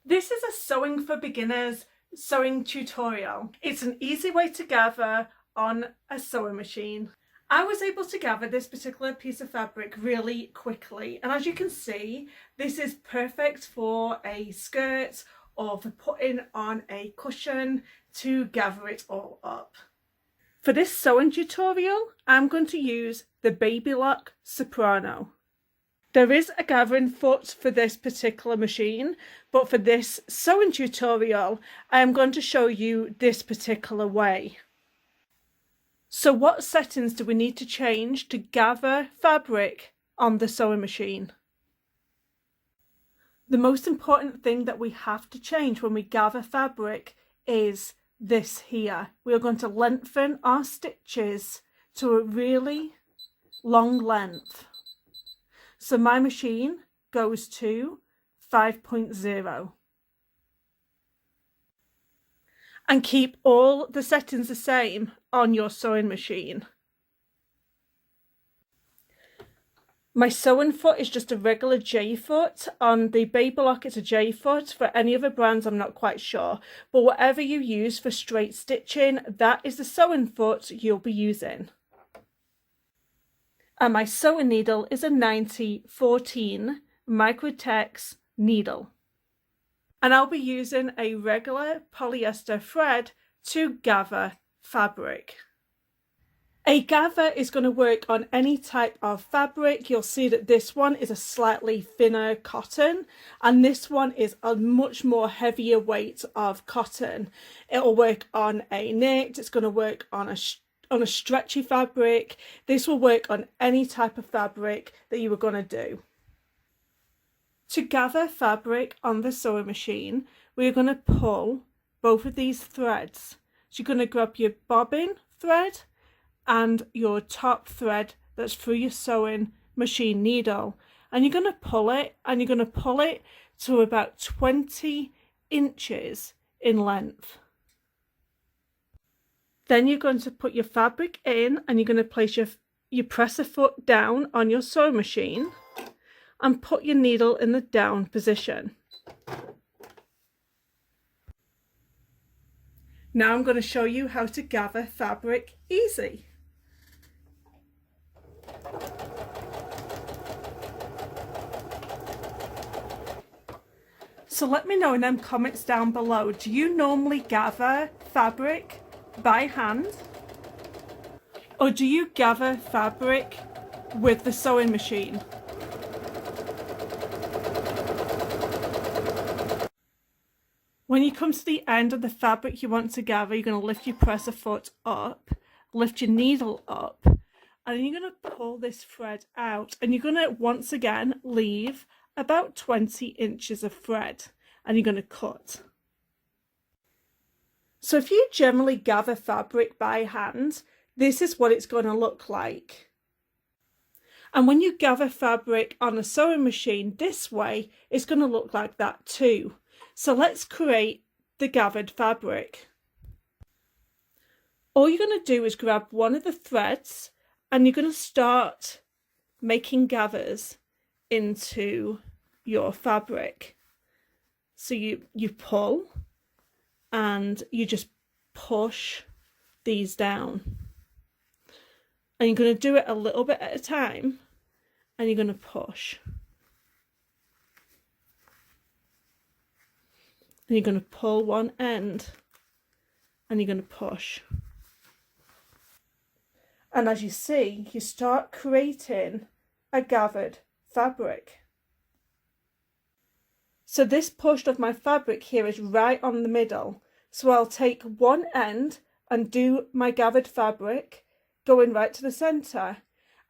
This is a sewing for beginners sewing tutorial. It's an easy way to gather on a sewing machine. I was able to gather this particular piece of fabric really quickly, and as you can see, this is perfect for a skirt or for putting on a cushion to gather it all up. For this sewing tutorial, I'm going to use the Baby Lock Soprano. There is a gathering foot for this particular machine, but for this sewing tutorial, I am going to show you this particular way. So what settings do we need to change to gather fabric on the sewing machine? The most important thing that we have to change when we gather fabric is this here. We are going to lengthen our stitches to a really long length. So my machine goes to 5.0. And keep all the settings the same on your sewing machine. My sewing foot is just a regular J foot. On the Baby Lock it's a J foot. For any other brands I'm not quite sure. But whatever you use for straight stitching, that is the sewing foot you'll be using. And my sewing needle is a 9014 Microtex needle. And I'll be using a regular polyester thread to gather fabric. A gather is going to work on any type of fabric. You'll see that this one is a slightly thinner cotton, and this one is a much more heavier weight of cotton. It'll work on a knit, it's going to work on a stretchy fabric. This will work on any type of fabric that you were going to do. To gather fabric on the sewing machine, we're going to pull both of these threads. So you're going to grab your bobbin thread and your top thread that's through your sewing machine needle, and you're going to pull it, and you're going to pull it to about 20 inches in length. Then you're going to put your fabric in, and you're going to place your presser foot down on your sewing machine and put your needle in the down position. Now I'm going to show you how to gather fabric easy. So let me know in them comments down below, do you normally gather fabric by hand? Or do you gather fabric with the sewing machine? When you come to the end of the fabric you want to gather, you're going to lift your presser foot up, lift your needle up, and then you're going to pull this thread out, and you're going to once again leave about 20 inches of thread, and you're going to cut. So if you generally gather fabric by hand, this is what it's going to look like. And when you gather fabric on a sewing machine this way, it's going to look like that too. So let's create the gathered fabric. All you're going to do is grab one of the threads, and you're going to start making gathers into your fabric. So you pull, and you just push these down. And you're going to do it a little bit at a time, and you're going to push. And you're going to pull one end, and you're going to push. And as you see, you start creating a gathered fabric. So this push of my fabric here is right on the middle. So I'll take one end and do my gathered fabric going right to the center.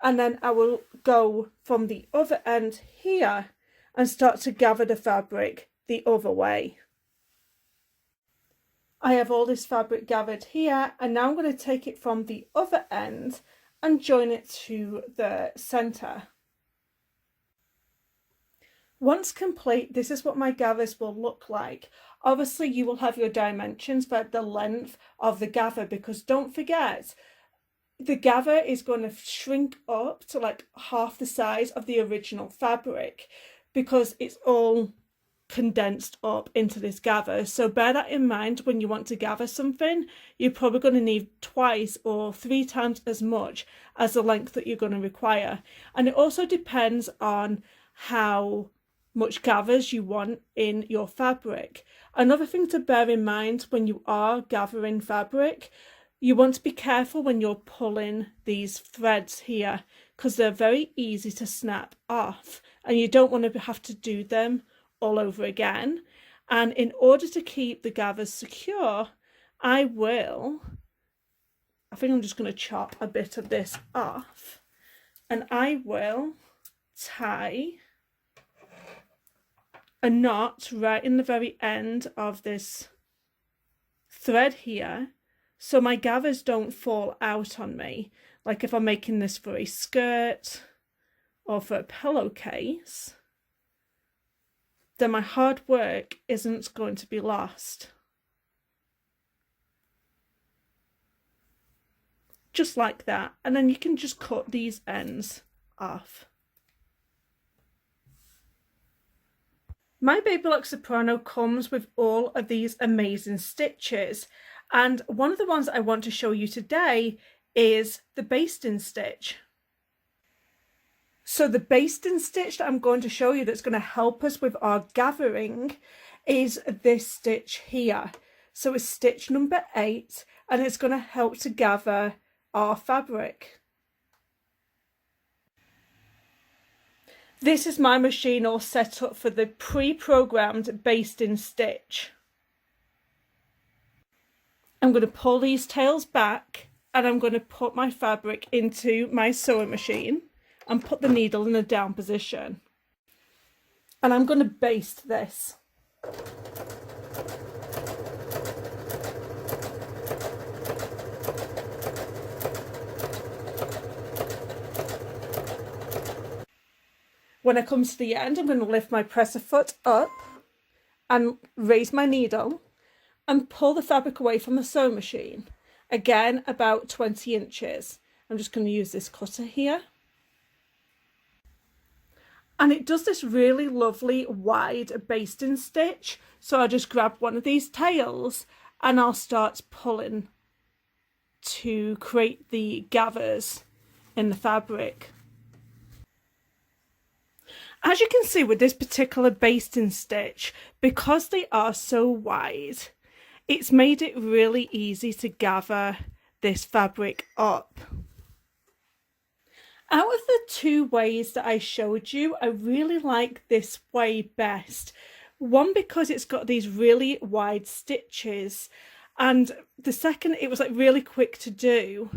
And then I will go from the other end here and start to gather the fabric the other way. I have all this fabric gathered here, and now I'm going to take it from the other end and join it to the center. Once complete, this is what my gathers will look like. Obviously you will have your dimensions for the length of the gather, because don't forget, the gather is going to shrink up to like half the size of the original fabric, because it's all condensed up into this gather. So bear that in mind when you want to gather something. You're probably going to need twice or 3 times as much as the length that you're going to require. And it also depends on how much gathers you want in your fabric. Another thing to bear in mind when you are gathering fabric, you want to be careful when you're pulling these threads here, because they're very easy to snap off and you don't want to have to do them all over again. And in order to keep the gathers secure, I think I'm just going to chop a bit of this off, and I will tie a knot right in the very end of this thread here, so my gathers don't fall out on me. Like if I'm making this for a skirt or for a pillowcase, then my hard work isn't going to be lost. Just like that. And then you can just cut these ends off. My Baby Lock Soprano comes with all of these amazing stitches, and one of the ones I want to show you today is the basting stitch. So the basting stitch that I'm going to show you that's going to help us with our gathering is this stitch here. So it's stitch number 8, and it's going to help to gather our fabric. This is my machine all set up for the pre-programmed basting stitch. I'm going to pull these tails back, and I'm going to put my fabric into my sewing machine and put the needle in a down position. And I'm going to baste this. When I come to the end, I'm going to lift my presser foot up and raise my needle and pull the fabric away from the sewing machine. Again, about 20 inches. I'm just going to use this cutter here. And it does this really lovely wide basting stitch. So I'll just grab one of these tails and I'll start pulling to create the gathers in the fabric. As you can see with this particular basting stitch, because they are so wide, it's made it really easy to gather this fabric up. Out of the 2 ways that I showed you, I really like this way best. One, because it's got these really wide stitches, and the second, it was like really quick to do,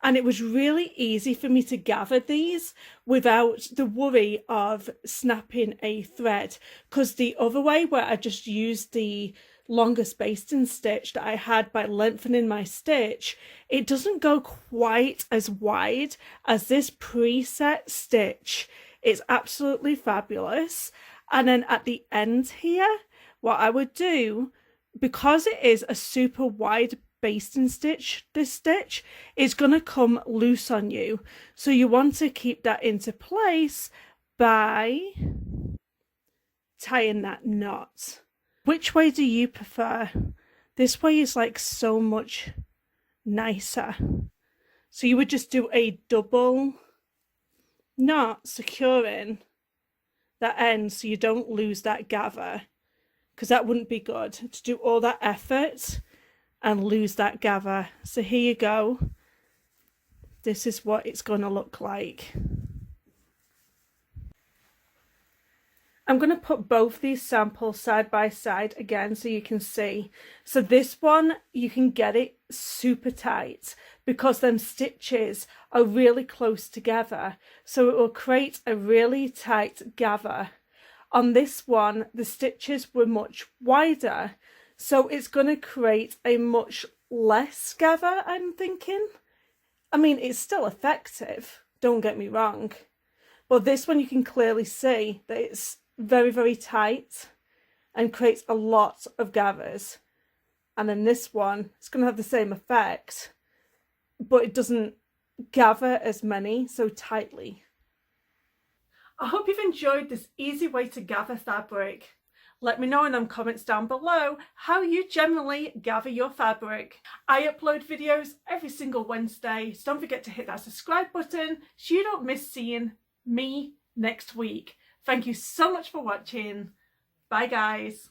and it was really easy for me to gather these without the worry of snapping a thread, because the other way, where I just used the longest basting stitch that I had by lengthening my stitch, it doesn't go quite as wide as this preset stitch. It's absolutely fabulous. And then at the end here, what I would do, because it is a super wide basting stitch, this stitch is going to come loose on you. So you want to keep that into place by tying that knot. Which way do you prefer? This way is like so much nicer. So you would just do a double knot securing that end so you don't lose that gather, because that wouldn't be good to do all that effort and lose that gather. So here you go. This is what it's going to look like. I'm going to put both these samples side by side again so you can see. So this one, you can get it super tight because them stitches are really close together. So it will create a really tight gather. On this one, the stitches were much wider. So it's going to create a much less gather, I'm thinking. I mean, it's still effective, don't get me wrong. But this one, you can clearly see that it's very, very tight and creates a lot of gathers. And then this one, it's going to have the same effect, but it doesn't gather as many so tightly. I hope you've enjoyed this easy way to gather fabric. Let me know in them comments down below how you generally gather your fabric. I upload videos every single Wednesday, so don't forget to hit that subscribe button so you don't miss seeing me next week. Thank you so much for watching. Bye guys.